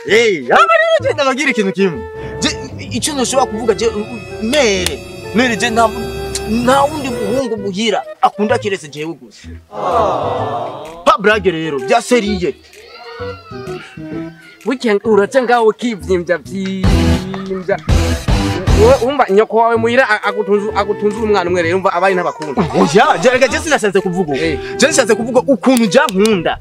amarero je ndabagira ikintu kimwe. Je icyo ntushobora kuvuga je mere je nta wundi muhungu muhira akunda kirese jewe gusa. Pa brage rero bya seriye. Weekend uracenga ukivyimbya vyimbya. Umva nyoko wawe muhira agutunza umwana umwe rero umva abari ntabakunda. Oya je sinasanze kuvuga. Je nsanze kuvuga ukuntu ja nkunda.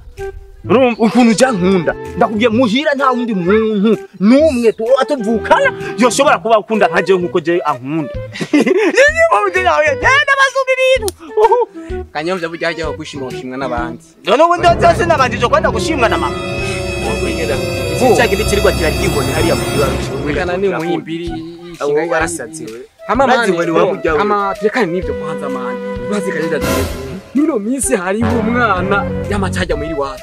Ukuntu ja nkunda ndakubwiye muhira nta wundi muntu numwe atuvukana yoshobora kuba ukunda nkaje nkuko je ankunda. Yini wabuje nawe tenda basubiriru. Kanyomvya bujyaje kwishima gushimwa nabandi. None ubundi cyose nabandije kwenda gushimwa na mama. Cyagire kirigwa kirakibone hariya mu bibazo. Wekana ni muhimbiri kinga yarasatse we. Ama tekani nivyo kwanza mani. Bazikagenda Nino minsi hari umwana yamacajya muri wacu.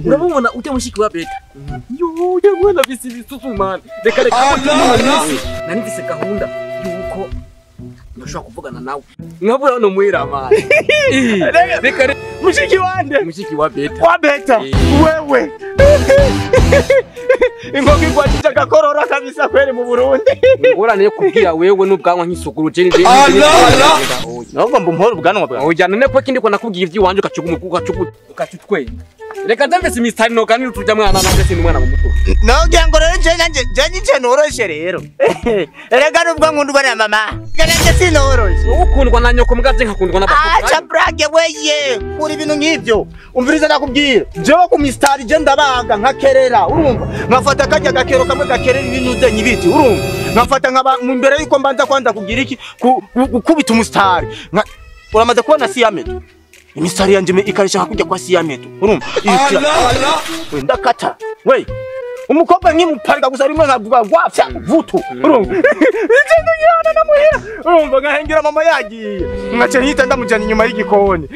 Urabona ujya mushiki wa Beta. Yo yabona bisi bisusumana. Reka nanifise gahunda yuko ndashaka kuvugana nawe. Nkabura no muhira mani. Reka mushiki wande. Mushiki wa Beta. Wa Beta. Wewe. Ingoki kwatija gakorora kabisa kweli mu Burundi. Ngorane kubwira wewe n'ubwanwa nk'isuguru je nje. Nubwo mbumpora ubwanwa bwawe. Oya none ko kindi ko nakubwiye ivyi wanje ukacukutwenga. Reka ndamvise mistari no kandi tujya mwana nanje sindi mwana muto. Nogira ngo rero je noroshe rero. Rega nubwo nkunda bari mama. Nanje sinoroshe. Ukundwa na nyoko mugaje nkakundwa n'abakobwa. Acha brage weye. Kuri ibintu nk'ivyo. Umviriza nakubwira. Jewe ku mistari je ndabaga nkakerera. Urumva? Nkafata kajya gakero kamwe gakerera ibintu byenye ibiti. Urumva? Nkafata nkaba mu imbere yuko mbanza kwanda kugira iki kubita umustari. Uramaze kubona siyameto. Imistari yanje ikarisha kujya kwa siyameto. Urumva? We ndakata. We umukobwa nkimupariga gusa rimwe nkavuga gwafya vutu. Urumva? Igendo yana na muhira. Urumva ngahengera mama yagiye. Ngace hita ndamujana inyuma y'igikoni.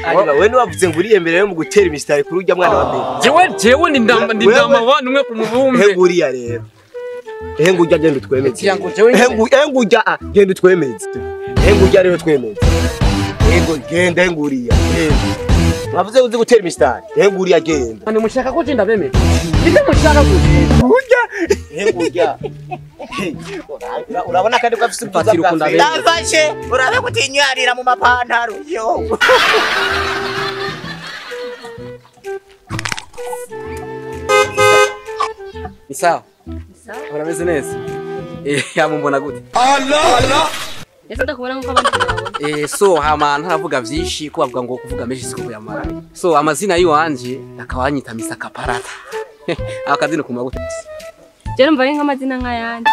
Ariko we wavuze ngo uri yemerewe mu gutera imistari kuri ujya mwana wa Beta. Jewe ni ndamba abantu umwe ku mubumbe. Heguriya rero. Hengujya genda twemeze. Hengujya genda twemeze. Hengujya rero twemeze. Genda henguriya. Wavuze uzi gutera imistari. Henguriya genda. Ani mushaka ko jinda beme. Ninde mushaka kujya? Hengujya. Urabona kandi ko afite ubwiza bwa Beta. Ndafashe urabe gutinyarira mu mapantaro yo. Isawa. Urameze neza? Yamumbona gute? Allah. Ese ndakubona nko abandi bawe. So hama ntaravuga vyinshi ko bavuga ngo kuvuga menshi siko yamara. So amazina yiwanje akawanyita Mr. Kaparata. Akazina kuma gute? Je numva nk'amazina nk'ayandi.